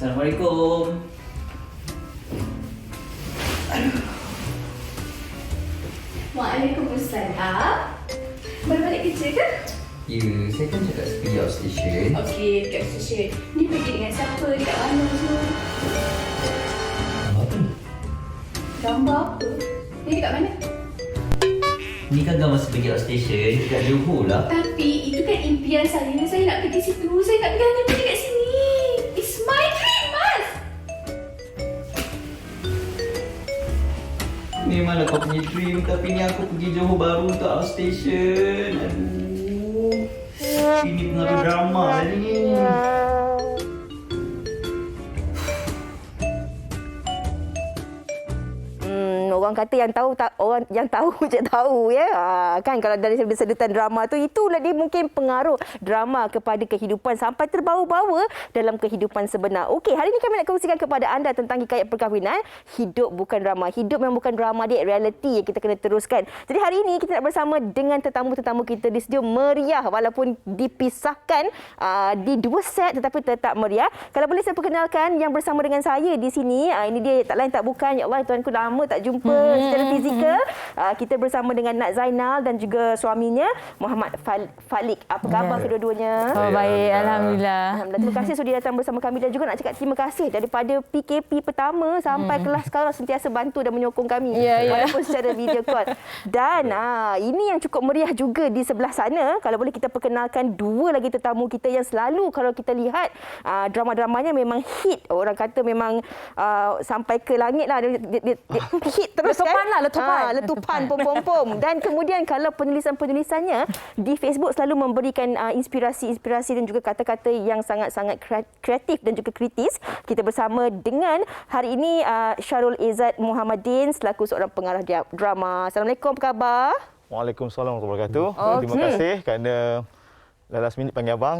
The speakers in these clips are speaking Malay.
Assalamualaikum. Waalaikumsalam. Baru balik kerja ke? Ya, saya kan cakap pergi outstation. Okey, dekat stesen. Ni pergi dengan siapa? Dekat mana semua? Apa ni? Gambar apa? Ni dekat mana? Ni kan gambar saya pergi outstation dekat Johor lah. Tapi itu kan impian saya. Saya nak pergi situ. Saya tak berani pergi kat sini. It's my dream, Mas. Memanglah kau punya dream, tapi ni aku pergi Johor baru untuk outstation. Aduh. Ini pengaruh drama lah ni. Orang kata yang tahu tak, orang yang tahu je tahu ya. Kan kalau dari sedutan drama tu, itulah dia mungkin pengaruh drama kepada kehidupan sampai terbawa-bawa dalam kehidupan sebenar. Okey, hari ini kami nak kongsikan kepada anda tentang hikayat perkahwinan. Hidup bukan drama. Hidup memang bukan drama, dia realiti yang kita kena teruskan. Jadi hari ini kita nak bersama dengan tetamu-tetamu kita di studio meriah walaupun dipisahkan di dua set tetapi tetap meriah. Kalau boleh saya perkenalkan yang bersama dengan saya di sini, ini dia tak lain tak bukan, ya Allah tuanku, lama tak jumpa secara fizikal. Kita bersama dengan Nak Zainal dan juga suaminya Muhammad Falik. Apa khabar kedua-duanya? Oh, baik, Alhamdulillah. Alhamdulillah. Terima kasih sudah datang bersama kami dan juga nak cakap terima kasih daripada PKP pertama sampai kelas sekarang sentiasa bantu dan menyokong kami walaupun secara video call. Dan ini yang cukup meriah juga di sebelah sana. Kalau boleh kita perkenalkan dua lagi tetamu kita yang selalu kalau kita lihat drama-dramanya memang hit. Orang kata memang sampai ke langit lah. Dia hit terus letupan kan? lah, Letupan, pom-pom-pom. Dan kemudian kalau penulisan-penulisannya di Facebook selalu memberikan inspirasi-inspirasi dan juga kata-kata yang sangat-sangat kreatif dan juga kritis. Kita bersama dengan hari ini Syarul Izzat Muhammadin selaku seorang pengarah drama. Assalamualaikum, apa khabar? Waalaikumsalam warahmatullahi wabarakatuh. Terima kasih kerana last minute panggil abang.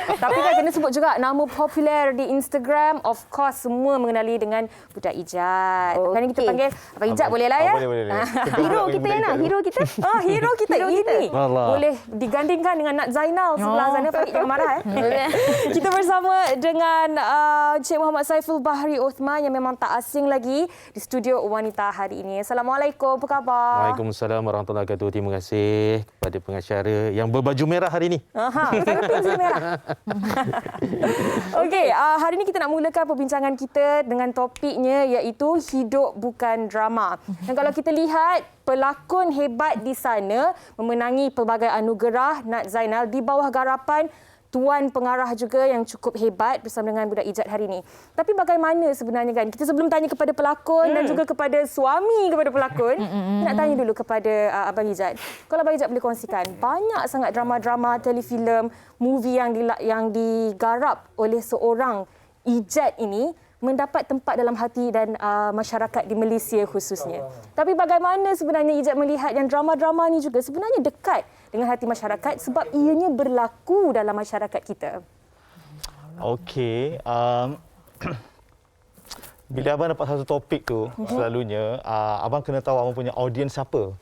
Tapi kan kena sebut juga nama popular di Instagram. Of course, semua mengenali dengan Budak Ijat. Oh, Kan kita okey. panggil Abang Ijat boleh lah ya? Boleh. Hero kita yang nak, hero kita. Hero kita ini Allah. boleh digandingkan dengan Nak Zainal sebelah sana. Farid jangan marah. Kita bersama dengan Encik Muhammad Saiful Bahri Uthman yang memang tak asing lagi di studio wanita hari ini. Assalamualaikum, apa khabar? Waalaikumsalam warahmatullahi wabarakatuh. Terima kasih kepada pengacara yang berbaju merah hari ini. Bersama Pinsil Merah. Okey, hari ini kita nak mulakan perbincangan kita dengan topiknya iaitu hidup bukan drama. Dan kalau kita lihat pelakon hebat di sana memenangi pelbagai anugerah, Nak Zainal di bawah garapan tuan pengarah juga yang cukup hebat bersama dengan Budak Ijat hari ini. Tapi bagaimana sebenarnya kan? Kita sebelum tanya kepada pelakon dan juga kepada suami kepada pelakon, kita nak tanya dulu kepada Abang Ijat. Kalau Abang Ijat boleh kongsikan, banyak sangat drama-drama, telefilm, movie yang digarap oleh seorang Ijat ini mendapat tempat dalam hati dan masyarakat di Malaysia khususnya. Tapi bagaimana sebenarnya Ijat melihat yang drama-drama ni juga sebenarnya dekat dengan hati masyarakat sebab ianya berlaku dalam masyarakat kita? Okey. Bila abang dapat satu topik tu, selalunya abang kena tahu abang punya audiens siapa.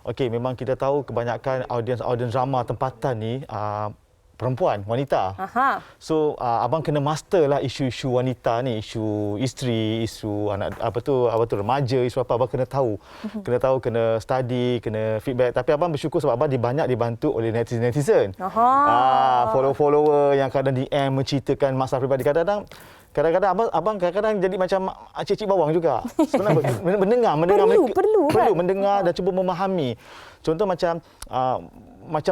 Okey, memang kita tahu kebanyakan audiens drama tempatan ni perempuan, wanita. So abang kena master lah isu-isu wanita ni, isu isteri, isu anak apa tu remaja, isu apa abang kena tahu. Kena study, kena feedback. Tapi abang bersyukur sebab abang banyak dibantu oleh netizen. Follower yang kadang DM menceritakan masalah peribadi. Kadang-kadang abang jadi macam cicit bawang juga. Sebenarnya perlu mendengar dan cuba memahami. Contoh macam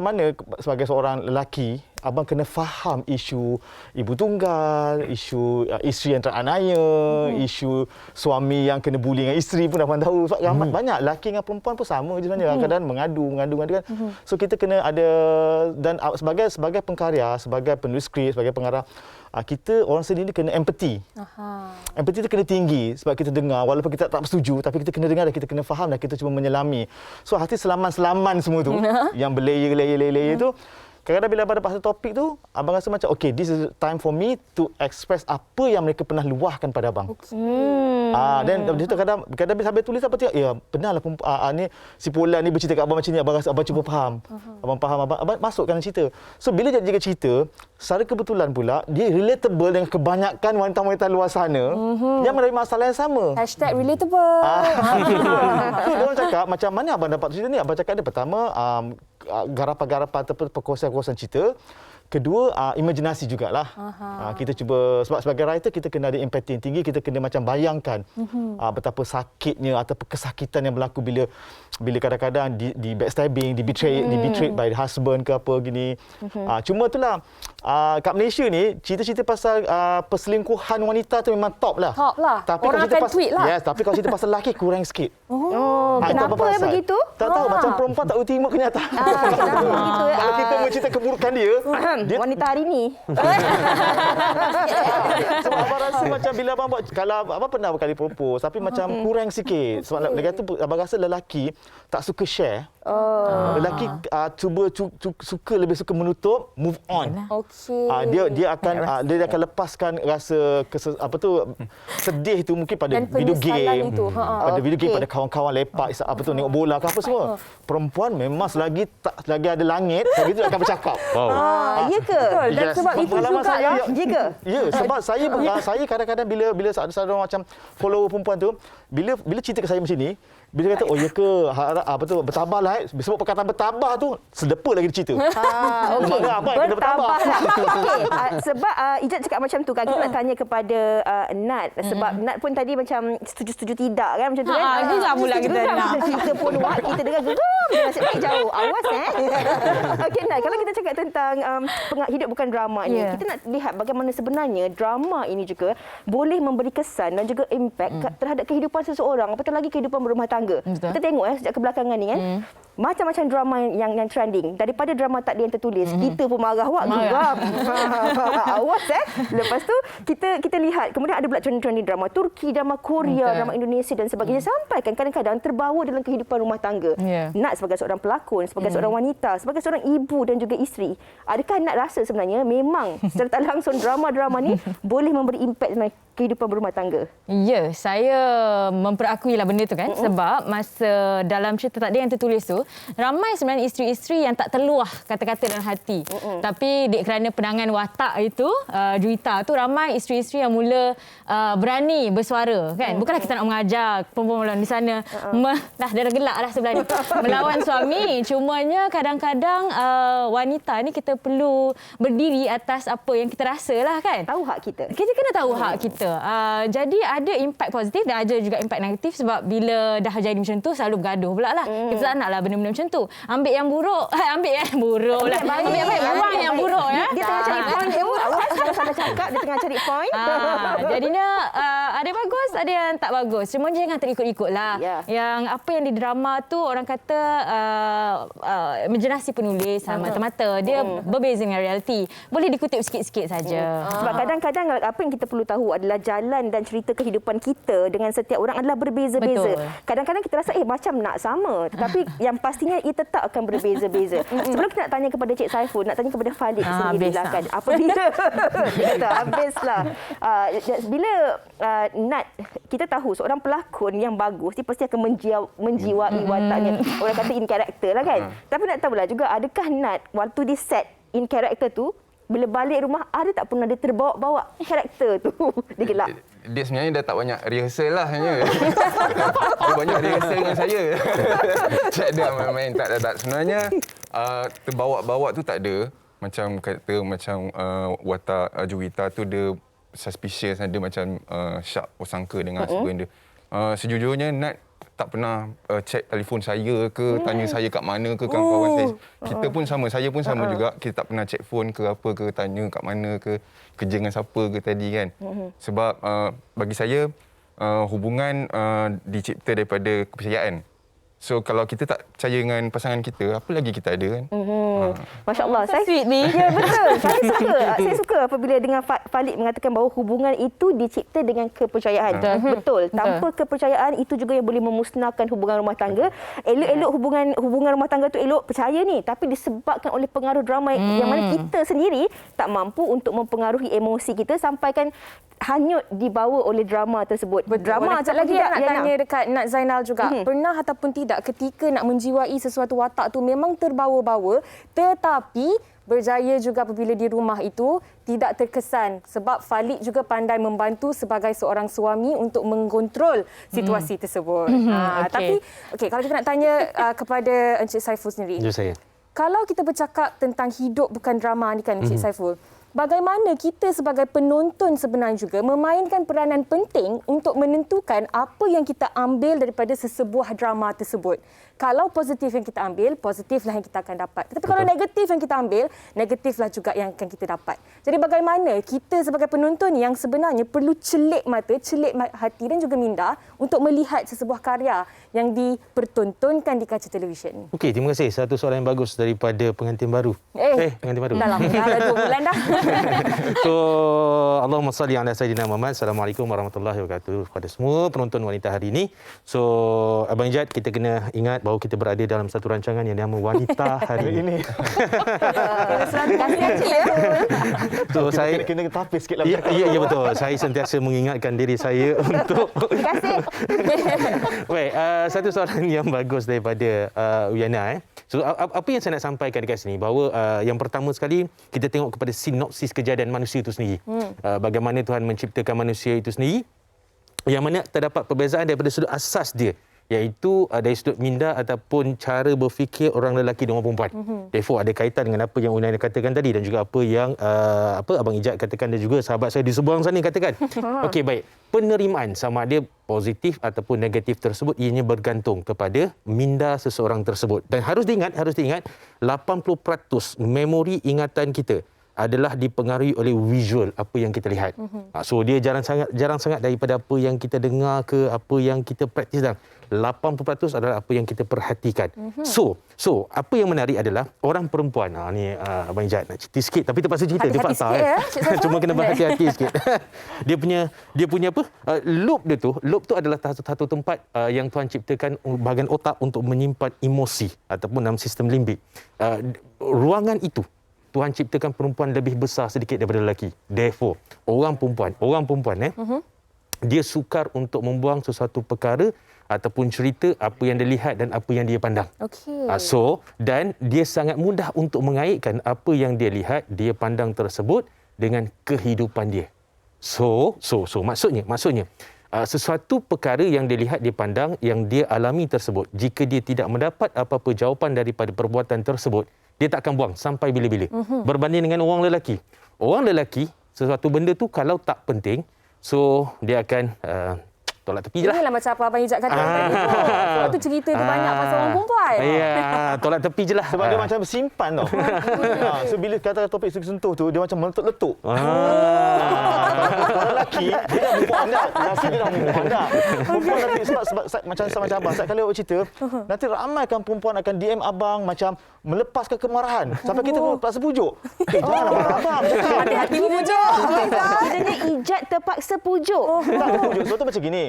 mana sebagai seorang lelaki abang kena faham isu ibu tunggal, isu isteri yang teraniaya, isu suami yang kena bully dengan isteri pun abang tahu. Sebab banyak lelaki dengan perempuan pun sama je sebenarnya. Kadang-kadang mengadu kan. So kita kena ada, dan sebagai pengkarya, sebagai penulis skrip, sebagai pengarah, kita orang sendiri kena empati. Empati itu kena tinggi sebab kita dengar walaupun kita tak setuju, tapi kita kena dengar dan kita kena faham dan kita cuba menyelami. So hati selaman-selaman semua tu yang berlayer-layer tu, kadang-kadang bila abang dapat satu topik tu, abang rasa macam, okay, this is time for me to express apa yang mereka pernah luahkan pada abang. Dan dari situ kadang bila sambil tulis, abang tengok, ya benarlah ni si Polan ni bercerita kat abang macam ni, abang rasa abang cuba faham. Abang faham, abang masukkan cerita. So bila dia jaga cerita, secara kebetulan pula, dia relatable dengan kebanyakan wanita-wanita luar sana yang mengalami masalah yang sama. #relatable. So, dia orang cakap, macam mana abang dapat cerita ni? Abang cakap dia pertama, garapan-garapan ataupun perkongsian-perkongsian cerita. Kedua, imajinasi jugalah. Kita cuba, sebab sebagai writer, kita kena ada empati yang tinggi. Kita kena macam bayangkan betapa sakitnya ataupun kesakitan yang berlaku bila kadang-kadang di backstabbing, di betrayed by the husband ke apa gini. Cuma itulah, kat Malaysia ni, cerita-cerita pasal perselingkuhan wanita tu memang top lah. Top lah. Tapi Orang akan tweet lah. Yes, tapi kalau cerita pasal lelaki, kurang sikit. Kenapa begitu? Tak tahu, macam perempuan tak boleh terima kenyataan. Kenapa begitu? Kalau kita mencerita keburukan dia, Wanita hari ni. sebab abang rasa macam bila abang buat, kalau abang pernah berkali propose, tapi macam kurang sikit. Sebab lagi tu abang rasa lelaki tak suka share. Lelaki lebih suka menutup, move on. Okey. Dia akan lepaskan rasa sedih tu mungkin pada Dan video penyesalan game. itu. Pada video game, pada kawan-kawan lepak tengok bola ke apa semua. Perempuan memang selagi ada langit, selagi tu akan bercakap. Ya ke? Dan Yes. sebab itu Pengalaman juga saya, ya ke? Ya, sebab saya kadang-kadang bila ada macam follower perempuan tu, bila cerita ke saya macam ni, bila kata, oh ya ke, bertabahlah. Sebab perkataan bertabah tu, sedepa lagi dia cerita. Okey. Abang kena bertabah. Okey, sebab Ijat cakap macam tu kan, kita nak tanya kepada Nat. Sebab Nat pun tadi macam setuju-setuju tidak kan, macam tu kan. geram pula kita Geram dengar. kita pun kita dengar geram. Dia nasib baik jauh. Awas Okey Nat, kalau kita cakap tentang hidup bukan drama ni, kita nak lihat bagaimana sebenarnya drama ini juga boleh memberi kesan dan juga impact terhadap kehidupan seseorang, apatah lagi kehidupan berumah tangga. Kita tengok sejak kebelakangan ni kan, macam-macam drama yang trending. Daripada drama tak ada yang tertulis, kita pun marah, geram. Awas Lepas tu kita lihat kemudian ada pula trending drama Turki, drama Korea, drama Indonesia dan sebagainya, sampai kan kadang-kadang terbawa dalam kehidupan rumah tangga. Nat sebagai seorang pelakon, sebagai seorang wanita, sebagai seorang ibu dan juga isteri, adakah Nat rasa sebenarnya memang secara tak langsung drama-drama ni boleh memberi impak dalam kehidupan berumah tangga? Ya, saya memperakuilah benda tu kan. Sebab masa dalam cerita tak ada yang tertulis tu, ramai sebenarnya isteri-isteri yang tak terluah kata-kata dalam hati. Tapi kerana penangan watak itu, Juwita tu, ramai isteri-isteri yang mula berani bersuara kan. Bukanlah kita nak mengajar perempuan di sana dah gelak dah sebelah ni melawan suami. Cumanya kadang-kadang wanita ni kita perlu berdiri atas apa yang kita rasa lah kan. Tahu hak kita. Kita kena tahu hak kita. Jadi ada impak positif dan ada juga impak negatif, sebab bila dah jadi macam tu selalu bergaduh pula lah. Kita tak naklah benda-benda macam tu. Ambil yang buruk lah. Ambil yang baik. Buang yang buruk ya. Dia tengah cari point dia. Awas kalau salah cakap, dia tengah cari point. Jadinya ada yang bagus, ada yang tak bagus. Cuma jangan terikut-ikut lah. Yang apa yang di drama tu orang kata imaginasi penulis mata-mata. Dia berbeza dengan realiti. Boleh dikutip sikit-sikit saja. Sebab kadang-kadang apa yang kita perlu tahu adalah jalan dan cerita kehidupan kita dengan setiap orang adalah berbeza-beza. Kadang-kadang kita rasa macam nak sama, tetapi yang pastinya ia tetap akan berbeza-beza. Sebelum kita nak tanya kepada Cik Saiful, nak tanya kepada Falik sendirilah kan. Apabila habislah. Bila Nat, kita tahu seorang pelakon yang bagus dia pasti akan menjiwai wataknya. Orang kata in character lah kan. Tapi nak tahulah juga, adakah Nat waktu di set in character tu, bila balik rumah ada tak pernah dia terbawa-bawa karakter tu? Dia gelak. Dia sebenarnya dah tak banyak rehearsal lah sebenarnya. Dia banyak rehearsal dengan saya. Tak ada main-main, tak. Sebenarnya terbawa-bawa tu tak ada. Macam kata watak Juwita tu dia suspicious, dia macam syak sangka dengan husband dia. Sejujurnya Nat tak pernah check telefon saya ke, tanya saya kat mana ke, kawan-kawan saya. Kita pun sama, saya pun sama juga. Kita tak pernah check phone ke apa ke, tanya kat mana ke, kerja dengan siapa ke tadi kan. Sebab bagi saya hubungan dicipta daripada kepercayaan. So kalau kita tak percaya dengan pasangan kita, apa lagi kita ada kan? Masya Allah. Saya sweet ni. Ya, betul. Saya suka apabila dengan Falik mengatakan bahawa hubungan itu dicipta dengan kepercayaan. Betul. Tanpa kepercayaan itu juga yang boleh memusnahkan hubungan rumah tangga. Elok-elok hubungan rumah tangga tu elok, percaya ni, tapi disebabkan oleh pengaruh drama yang mana kita sendiri tak mampu untuk mempengaruhi emosi kita sampai kan hanyut dibawa oleh drama tersebut. Drama sekejap lagi nak tanya dekat Nat Zainal juga. Pernah ataupun tidak ketika nak menjiwai sesuatu watak tu memang terbawa-bawa tetapi berjaya juga apabila di rumah itu tidak terkesan sebab Falik juga pandai membantu sebagai seorang suami untuk mengontrol situasi tersebut. Tapi kalau kita nak tanya kepada Encik Saiful sendiri. Ya, saya. Kalau kita bercakap tentang hidup bukan drama ni kan Encik Saiful. Bagaimana kita sebagai penonton sebenarnya juga memainkan peranan penting untuk menentukan apa yang kita ambil daripada sesebuah drama tersebut. Kalau positif yang kita ambil, positiflah yang kita akan dapat. Tetapi kalau negatif yang kita ambil, negatiflah juga yang akan kita dapat. Jadi bagaimana kita sebagai penonton yang sebenarnya perlu celik mata, celik hati dan juga minda untuk melihat sesebuah karya yang dipertontonkan di kaca televisyen. Okey, terima kasih. Satu soalan yang bagus daripada pengantin baru. Pengantin baru. Dah lama, dah 2 bulan dah. So, Allahumma salli ala Sayyidina Muhammad. Assalamualaikum warahmatullahi wabarakatuh kepada semua penonton wanita hari ini. So, Abang Ijat, kita kena ingat bahawa kita berada dalam satu rancangan yang nama Wanita Hari Ini. So, saya kena tapis sikitlah. Ya, betul. Saya sentiasa mengingatkan diri saya untuk Baik, satu soalan yang bagus daripada Uyana. So, apa yang saya nak sampaikan dekat sini bahawa yang pertama sekali kita tengok kepada sinopsis kejadian manusia itu sendiri. Bagaimana Tuhan menciptakan manusia itu sendiri, yang mana terdapat perbezaan daripada sudut asas dia, iaitu dari sudut minda ataupun cara berfikir orang lelaki dan orang perempuan. Therefore ada kaitan dengan apa yang Unai katakan tadi dan juga apa yang Abang Ijat katakan dan juga sahabat saya di seberang sana katakan. Okey, baik. Penerimaan sama ada positif ataupun negatif tersebut ianya bergantung kepada minda seseorang tersebut. Dan harus diingat 80% memori ingatan kita adalah dipengaruhi oleh visual, apa yang kita lihat. So dia jarang sangat daripada apa yang kita dengar ke apa yang kita praktis dan 80% adalah apa yang kita perhatikan. So apa yang menarik adalah orang perempuan. Ni Abang Ijat nak cerita sikit tapi terpaksa cerita dia fakta cuma kena berhati-hati sikit. Dia punya apa? Loop tu adalah satu tempat yang Tuhan ciptakan bahagian otak untuk menyimpan emosi ataupun dalam sistem limbik. Ruangan itu Tuhan ciptakan perempuan lebih besar sedikit daripada lelaki. Therefore, orang perempuan dia sukar untuk membuang sesuatu perkara ataupun cerita apa yang dia lihat dan apa yang dia pandang. Dan dia sangat mudah untuk mengaitkan apa yang dia lihat, dia pandang tersebut dengan kehidupan dia. Maksudnya sesuatu perkara yang dia lihat, dia pandang, yang dia alami tersebut, jika dia tidak mendapat apa-apa jawapan daripada perbuatan tersebut, dia tak akan buang sampai bila-bila. Berbanding dengan orang lelaki. Orang lelaki, sesuatu benda tu kalau tak penting, so dia akan tolak tepi je lah. Inilah macam apa Abang Ijat kata tadi tu. Sebab tu cerita tu banyak pasal orang perempuan. Ya, tolak tepi je lah. Sebab dia macam bersimpan tau. So bila kata topik sentuh tu, dia macam meletup-letup. Kalau lelaki, dia dah move on dah. Rasa dia dah move on dah. Perempuan nanti, sebab macam abang, kali awak cerita, nanti ramai kan perempuan akan DM abang macam melepaskan kemarahan. Sampai kita pun terpaksa pujuk. Janganlah marah abang. Ada hati pujuk. Kiranya Ijat terpaksa pujuk. Tak pujuk. Sebab tu macam gini.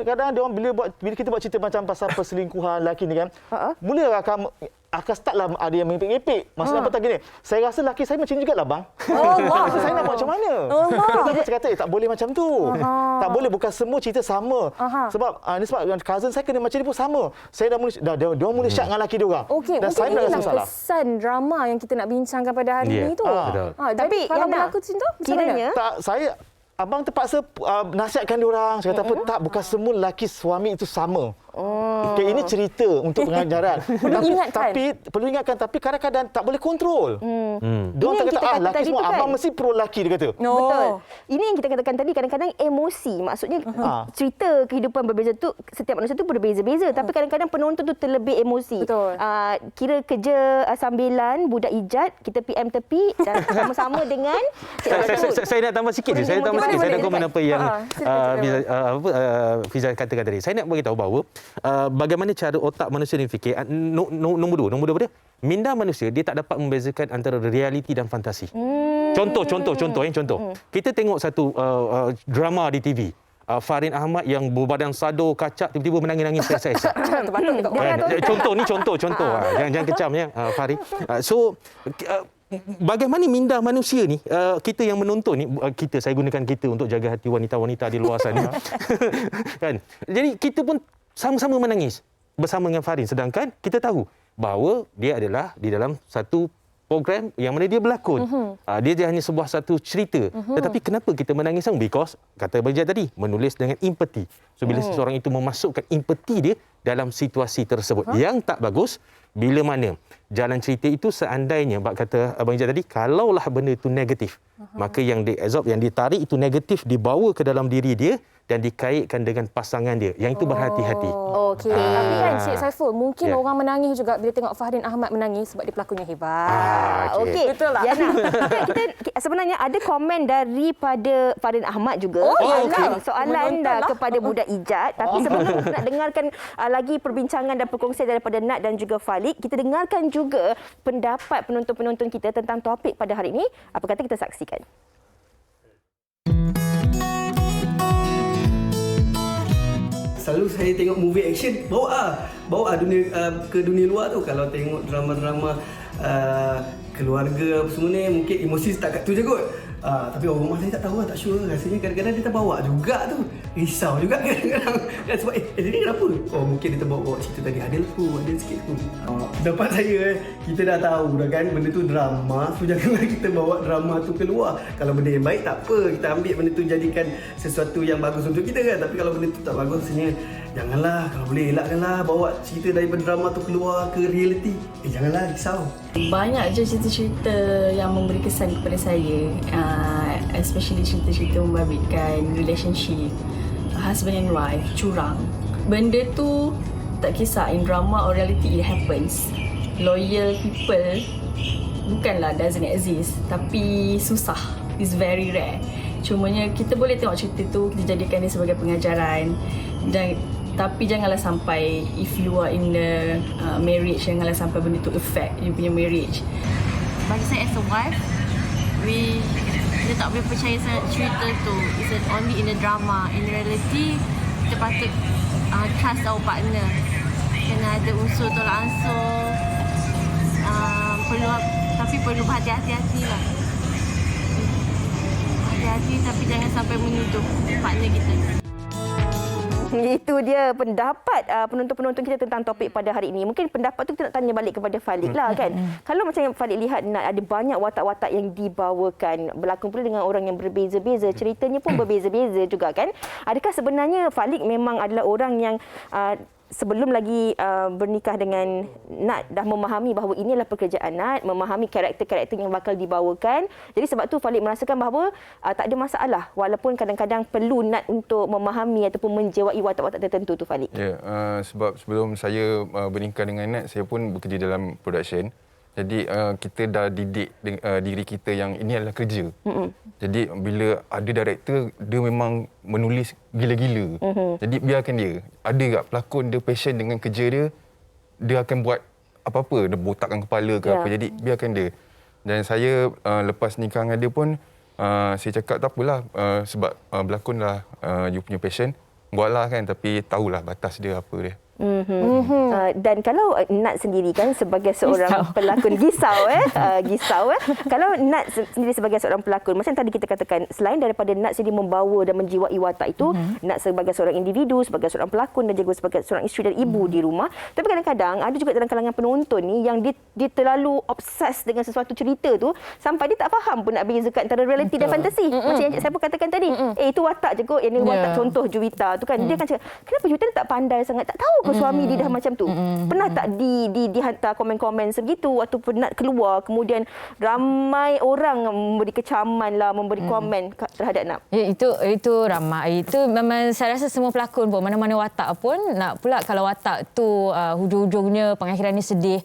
Kadang bila kita buat cerita macam pasal perselingkuhan lelaki ni kan, mula akan startlah ada yang mengepek-ngepek. Maksudnya apa tak gini. Saya rasa lelaki saya macam ni jugalah bang. Saya nak buat macam mana? Saya kata tak boleh macam tu. Tak boleh, bukan semua cerita sama. Sebab cousin saya kena macam ni pun sama. Saya dia mula syak dengan lelaki dia orang. Okey, dan saya mungkin rasa inilah masalah. kesan drama yang kita nak bincangkan pada hari ini tu. Tapi kalau berlaku macam tu, kiranya abang terpaksa nasihatkan dia orang. Saya kata apa? Tak, bukan semua lelaki suami itu sama. Okay, ini cerita untuk pengajaran. Perlu ingatkan, tapi kadang-kadang tak boleh kontrol. Diorang tak kata, lelaki semua, abang mesti pro lelaki, dia kata. Betul. Ini yang kita katakan tadi, kadang-kadang emosi. Maksudnya cerita kehidupan berbeza tu, setiap manusia tu berbeza-beza. Tapi kadang-kadang penonton tu terlebih emosi. Betul. Kira kerja sambilan, budak Ijat, kita PM tepi dan sama-sama dengan saya nak tambah sikit je. okey, saya nak boleh, komen dekat. apa yang silakan, Fiza katakan tadi. Saya nak beritahu bahawa bagaimana cara otak manusia ni fikir. Nombor dua apa dia? Minda manusia dia tak dapat membezakan antara realiti dan fantasi. Contoh. Kita tengok satu drama di TV. Farin Ahmad yang berbadan sado kacak tiba-tiba menangis-nangis esak-esak. Contoh. Jangan kecam ya Farin. Bagaimana minda manusia ni, kita yang menonton ni, saya gunakan kita untuk jaga hati wanita-wanita di luar sana. Kan? Jadi kita pun sama-sama menangis bersama dengan Farin, sedangkan kita tahu bahawa dia adalah di dalam satu program yang mana dia berlakon. Dia hanya sebuah satu cerita. Tetapi kenapa kita menangis? Because, kata Abang Ijat tadi, menulis dengan empathy. So, bila seseorang itu memasukkan empathy dia dalam situasi tersebut. Yang tak bagus, bila mana jalan cerita itu seandainya, kata Abang Ijat tadi, kalaulah benda itu negatif, maka yang diabsorb, yang ditarik itu negatif, dibawa ke dalam diri dia dan dikaitkan dengan pasangan dia. Yang itu berhati-hati. Okey. Tapi kan Cik Saiful, mungkin orang menangis juga bila tengok Fahrin Ahmad menangis sebab dia pelakonnya hebat. Okey. Betul lah. Yana, kita sebenarnya ada komen daripada Farin Ahmad juga. Soalan dah kepada budak Ijat. Tapi sebelum nak dengarkan lagi perbincangan dan perkongsian daripada Nat dan juga Falik, kita dengarkan juga pendapat penonton-penonton kita tentang topik pada hari ini. Apa kata kita saksikan. Selalu saya tengok movie action, bawa dunia ke dunia luar tu. Kalau tengok drama-drama keluarga apa semua ni, mungkin emosi setakat tu je kot. Tapi orang rumah saya tak tahu, tak sure. Rasanya kadang-kadang dia terbawa juga tu. Risau juga kadang-kadang. Dan sebab ini kenapa? Oh, mungkin dia terbawa cerita tadi. Ada sikit pun. Dapat saya, kita dah tahu dah kan benda tu drama. So janganlah kita bawa drama tu keluar. Kalau benda yang baik tak apa, kita ambil benda tu jadikan sesuatu yang bagus untuk kita kan. Tapi kalau benda tu tak bagus, rasanya janganlah. Kalau boleh elakkanlah bawa cerita daripada drama tu keluar ke realiti. Janganlah risau. Banyak je cerita-cerita yang memberi kesan kepada saya, especially cerita-cerita membabitkan relationship, husband and wife, curang. Benda tu tak kisah in drama or reality, it happens. Loyal people bukanlah doesn't exist, tapi susah, it's very rare. Cumanya kita boleh tengok cerita tu, kita jadikan dia sebagai pengajaran. Dan tapi janganlah sampai, if you are in the marriage, janganlah sampai benda tu affect you punya marriage. Bagi saya as a wife, kita tak boleh percaya sangat cerita tu. It's only in the drama. In reality, kita patut trust our partner. Kena ada unsur tolak ansur. Tapi perlu berhati-hati lah. Hati-hati tapi jangan sampai menuduh partner kita. Itu dia pendapat penonton-penonton kita tentang topik pada hari ini. Mungkin pendapat tu kita nak tanya balik kepada Falik lah kan. Kalau macam yang Falik lihat, ada banyak watak-watak yang dibawakan. Berlakon pula dengan orang yang berbeza-beza. Ceritanya pun berbeza-beza juga kan. Adakah sebenarnya Falik memang adalah orang yang sebelum lagi bernikah dengan Nat dah memahami bahawa inilah pekerjaan Nat, memahami karakter-karakter yang bakal dibawakan. Jadi sebab tu Falik merasakan bahawa tak ada masalah walaupun kadang-kadang perlu Nat untuk memahami ataupun menjiwai watak-watak tertentu tu Falik. Ya, sebab sebelum saya bernikah dengan Nat, saya pun bekerja dalam production. Jadi kita dah didik diri kita yang ini adalah kerja. Jadi bila ada director, dia memang menulis gila-gila. Jadi biarkan dia. Ada tak pelakon dia passion dengan kerja dia, dia akan buat apa-apa, dia botakkan kepala ke apa. Jadi biarkan dia. Dan saya lepas nikah dengan dia pun, saya cakap tak apalah, sebab berlakonlah you punya passion, buatlah kan, tapi tahulah batas dia apa dia. Dan kalau Nat sendiri kan sebagai seorang pelakon gisau kalau Nat sendiri sebagai seorang pelakon, macam tadi kita katakan, selain daripada Nat sendiri membawa dan menjiwai watak itu, Nat sebagai seorang individu, sebagai seorang pelakon dan juga sebagai seorang isteri dan ibu di rumah. Tapi kadang-kadang ada juga dalam kalangan penonton ni yang dia terlalu obses dengan sesuatu cerita tu sampai dia tak faham pun nak bezakan antara realiti dan fantasi. Macam yang saya pun katakan tadi, itu watak je kot, yang ni watak contoh Juwita tu kan. Dia kan cakap, kenapa Juwita tak pandai sangat, tak tahu ke suami dia dah macam tu? Pernah tak dihantar komen-komen segitu atau pernah keluar kemudian ramai orang memberi kecaman lah, memberi komen terhadap Nat? Ya, itu ramai. Itu memang saya rasa semua pelakon pun, mana-mana watak pun nak pula kalau watak tu hujung-hujungnya pengakhirannya sedih.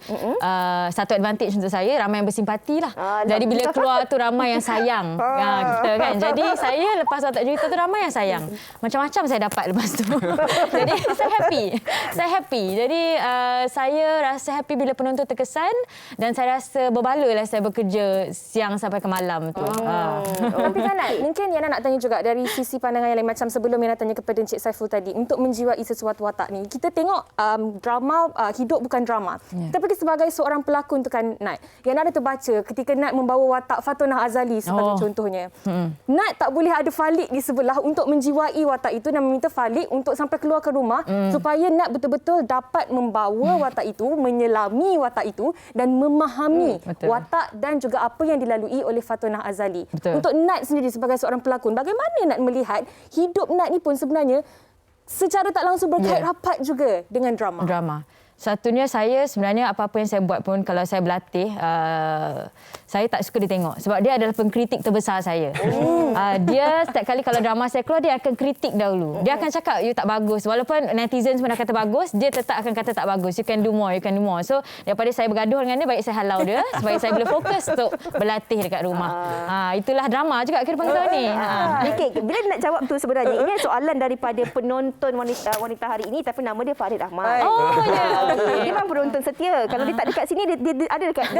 Satu advantage untuk saya, ramai yang bersimpati lah. Jadi bila keluar tu ramai yang sayang kita kan. Jadi saya lepas watak cerita tu ramai yang sayang. Macam-macam saya dapat lepas tu. Jadi saya happy. Jadi saya rasa happy bila penonton terkesan dan saya rasa berbaloi lah saya bekerja siang sampai ke malam tu. Tapi Nat, mungkin Yana nak tanya juga dari sisi pandangan yang lain macam sebelum Yana tanya kepada Encik Saiful tadi untuk menjiwai sesuatu watak ni. Kita tengok drama hidup bukan drama. Tapi sebagai seorang pelakon tu kan Nat, Yana ada terbaca ketika Nat membawa watak Fatunah Azali sebagai contohnya. Nat tak boleh ada Falik di sebelah untuk menjiwai watak itu dan meminta Falik untuk sampai keluar ke rumah supaya Nat betul-betul dapat membawa watak itu, menyelami watak itu dan memahami watak dan juga apa yang dilalui oleh Fatunah Azali. Untuk Nat sendiri sebagai seorang pelakon, bagaimana Nat melihat hidup Nat ni pun sebenarnya secara tak langsung berkait rapat juga dengan drama? Satunya saya sebenarnya apa-apa yang saya buat pun kalau saya berlatih, saya tak suka dia tengok. Sebab dia adalah pengkritik terbesar saya. Dia setiap kali kalau drama saya keluar, dia akan kritik dahulu. Dia akan cakap, you tak bagus. Walaupun netizen pun dah kata bagus, dia tetap akan kata tak bagus. You can do more. So daripada saya bergaduh dengan dia, baik saya halau dia supaya saya boleh fokus untuk berlatih dekat rumah. Itulah drama juga kehidupan kita ni. Okay, bila nak jawab tu sebenarnya, ini soalan daripada penonton wanita hari ini tapi nama dia Farid Ahmad. Oh, ya. Dia memang penonton setia. Kalau dia tak dekat sini, dia ada dekat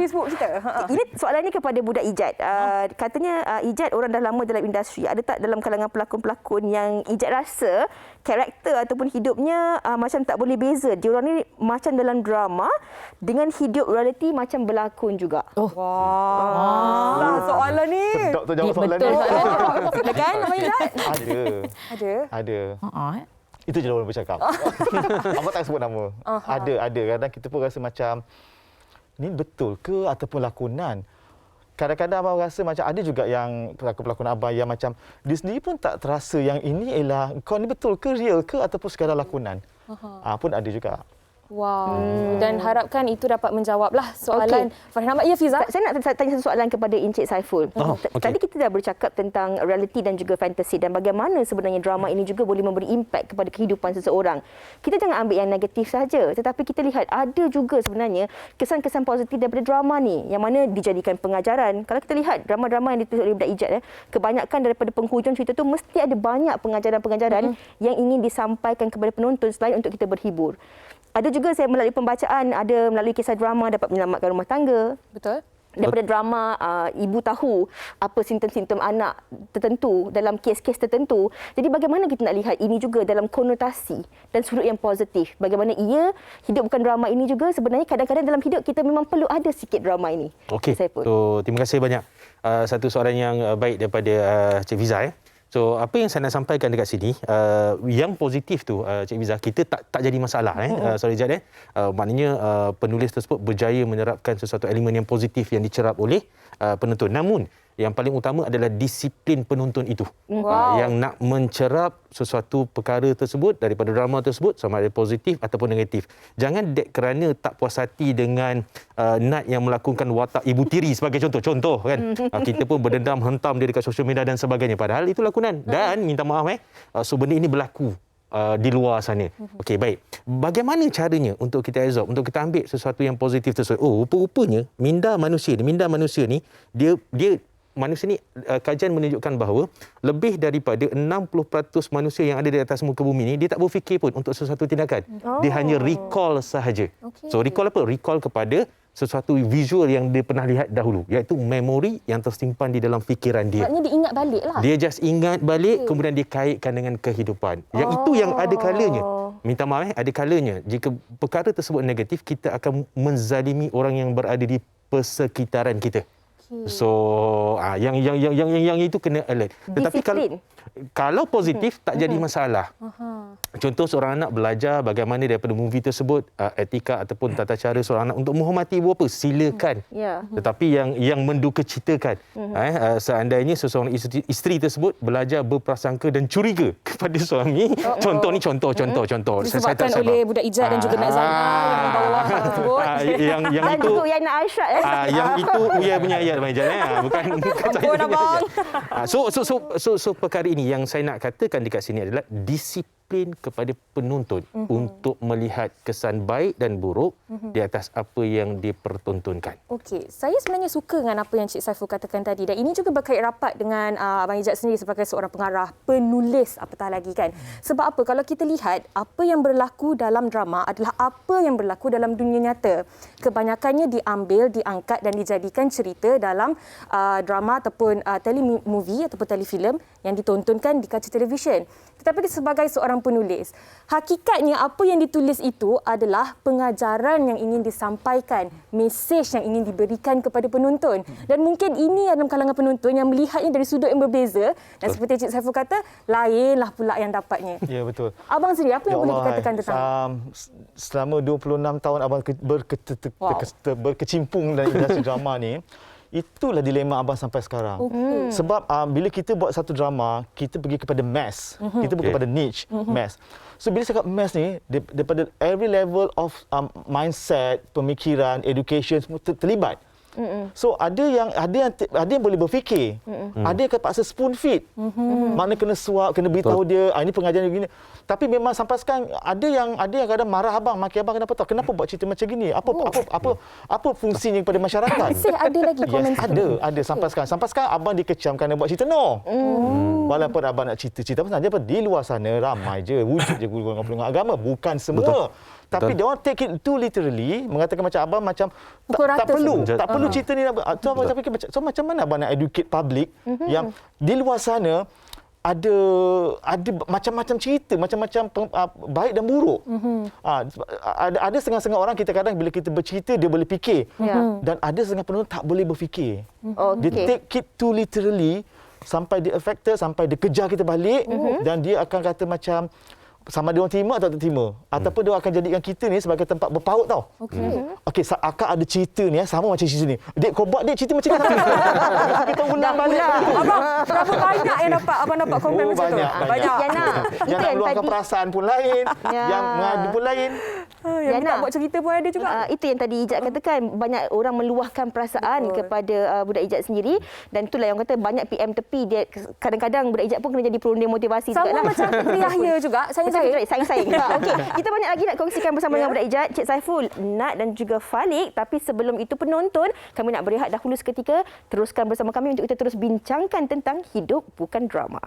Facebook kita. Ini soalannya kepada budak Ijat. Katanya Ijat orang dah lama dalam industri. Ada tak dalam kalangan pelakon-pelakon yang Ijat rasa karakter ataupun hidupnya macam tak boleh beza? Dia orang ni macam dalam drama dengan hidup reality macam berlakon juga. Soalan ni. Sedap tu jawab soalan ni. Betul kan nama Ijat? Ada. Itu je orang bercakap. Abang tak sebut nama. Ada. Kadang kita pun rasa macam, ni betul ke ataupun lakonan? Kadang-kadang abang rasa macam ada juga yang pelakon-pelakon abang yang macam dia sendiri pun tak terasa yang ini ialah, kau ni betul ke, real ke ataupun sekadar lakonan. Pun ada juga. Wow. Dan harapkan itu dapat menjawablah soalan Farid Ahmad. Ya, Fiza? Saya nak tanya satu soalan kepada Encik Saiful. Tadi kita dah bercakap tentang realiti dan juga fantasi dan bagaimana sebenarnya drama ini juga boleh memberi impak kepada kehidupan seseorang. Kita jangan ambil yang negatif saja, tetapi kita lihat ada juga sebenarnya kesan-kesan positif daripada drama ni yang mana dijadikan pengajaran. Kalau kita lihat drama-drama yang ditulis oleh budak Ijat, kebanyakan daripada penghujung cerita tu mesti ada banyak pengajaran-pengajaran yang ingin disampaikan kepada penonton selain untuk kita berhibur. Ada juga saya melalui pembacaan, ada melalui kisah drama dapat menyelamatkan rumah tangga. Betul. Daripada drama, ibu tahu apa simptom-simptom anak tertentu dalam kes-kes tertentu. Jadi bagaimana kita nak lihat ini juga dalam konotasi dan sudut yang positif. Bagaimana hidup bukan drama ini juga sebenarnya kadang-kadang dalam hidup kita memang perlu ada sikit drama ini. Okey. So, terima kasih banyak. Satu soalan yang baik daripada Cik Fiza. So, apa yang saya nak sampaikan dekat sini, yang positif tu, Cik Fiza, kita tak jadi masalah. Sorry, Jad. Maknanya penulis tersebut berjaya menyerapkan sesuatu elemen yang positif yang dicerap oleh penonton. Namun, yang paling utama adalah disiplin penonton itu. Yang nak mencerap sesuatu perkara tersebut daripada drama tersebut sama ada positif ataupun negatif. Jangan kerana tak puas hati dengan Nat yang melakukan watak ibu tiri sebagai contoh kan. Kita pun berdendam hentam dia dekat sosial media dan sebagainya. Padahal itu lakonan. Dan minta maaf so benda ini berlaku di luar sana. Okey, baik. Bagaimana caranya untuk kita absorb, untuk kita ambil sesuatu yang positif tersebut? Rupa-rupanya minda manusia ni dia manusia ni, kajian menunjukkan bahawa lebih daripada 60% manusia yang ada di atas muka bumi ni dia tak berfikir pun untuk sesuatu tindakan. Dia hanya recall sahaja. So recall apa? Recall kepada sesuatu visual yang dia pernah lihat dahulu, iaitu memori yang tersimpan di dalam fikiran dia. Maksudnya dia ingat balik lah. Dia just ingat balik kemudian dia kaitkan dengan kehidupan. Yang itu yang ada kalanya. Minta maaf, ada kalanya jika perkara tersebut negatif, kita akan menzalimi orang yang berada di persekitaran kita. So yang itu kena alert. Tetapi kalau positif tak jadi masalah. Contoh seorang anak belajar bagaimana daripada movie tersebut etika ataupun tata cara seorang anak untuk menghormati ibu bapa, silakan. Tetapi yang mendukacitakan seandainya seseorang isteri tersebut belajar berprasangka dan curiga kepada suami. Contoh. Disebabkan oleh budak Ijat dan juga Nak Zainal yang membawa tersebut. Yang Dan itu juga Yana Aisyah. yang itu Uya punya ayat Bang Ijat bukan saya punya ayat. So perkara ini yang saya nak katakan dekat sini adalah disiplin kepada penonton untuk melihat kesan baik dan buruk di atas apa yang dipertontonkan. Okey, saya sebenarnya suka dengan apa yang Cik Saiful katakan tadi, dan ini juga berkait rapat dengan Abang Ijat sendiri sebagai seorang pengarah, penulis apatah lagi kan. Sebab apa? Kalau kita lihat apa yang berlaku dalam drama adalah apa yang berlaku dalam dunia nyata. Kebanyakannya diambil, diangkat dan dijadikan cerita dalam drama ataupun telemovie ataupun telefilm yang ditontonkan di kaca televisyen. Tetapi sebagai seorang penulis, hakikatnya apa yang ditulis itu adalah pengajaran yang ingin disampaikan, mesej yang ingin diberikan kepada penonton. Dan mungkin ini dalam kalangan penonton yang melihatnya dari sudut yang berbeza, dan seperti Cik Saiful kata, lainlah pula yang dapatnya. Ya, betul. Abang sendiri, apa yang boleh dikatakan tentang selama 26 tahun abang berkecimpung dalam industri drama ni, itulah dilema abang sampai sekarang. Sebab bila kita buat satu drama, kita pergi kepada mass. Kita pergi kepada niche, mass. So bila cakap mass ni, daripada every level of mindset, pemikiran, education semua terlibat. So ada yang boleh berfikir. Ada yang terpaksa spoon feed. Maknanya kena suap, kena beritahu dia, ini pengajaran begini. Tapi memang sampai sekarang ada yang kadang marah abang, maki abang kenapa tahu? Kenapa buat cerita macam gini? Apa fungsinya kepada masyarakat? Masih ada lagi komen ada sampai sekarang. Sampai sekarang abang dikecam kerana buat cerita Walaupun abang nak cerita apa saja, di luar sana ramai je wujud je golongan agama, bukan semua. Tapi dia orang take it too literally, mengatakan macam abang macam tak perlu cerita ni. So macam mana abang nak educate public yang di luar sana ada macam-macam cerita, macam-macam baik dan buruk. Ada setengah-setengah orang kita kadang bila kita bercerita dia boleh fikir, dan ada setengah penonton tak boleh berfikir. Dia take it too literally sampai dia affected, sampai dia kejar kita balik, dan dia akan kata macam sama dia orang terima atau tak terima, ataupun dia akan jadikan kita ni sebagai tempat berpaut tau. Okey, akak ada cerita ni sama macam cerita ni. Dek, kau buat dek cerita macam ni. Kita ulang balik. Abang, berapa banyak yang abang dapat komen macam tu? Banyak. Yang nak luahkan perasaan pun lain, yang mengadu pun lain. Yang nak buat cerita pun ada juga. Itu yang tadi Ijat katakan, banyak orang meluahkan perasaan kepada budak Ijat sendiri, dan itulah yang kata banyak PM tepi dia, kadang-kadang budak Ijat pun kena jadi peronda motivasi juga. Sama macam Puteri Yahya juga. Saing. Okey, kita banyak lagi nak kongsikan bersama dengan budak Ijat, Cik Saiful, Nat dan juga Falik, tapi sebelum itu penonton, kami nak berehat dahulu seketika. Teruskan bersama kami untuk kita terus bincangkan tentang hidup bukan drama.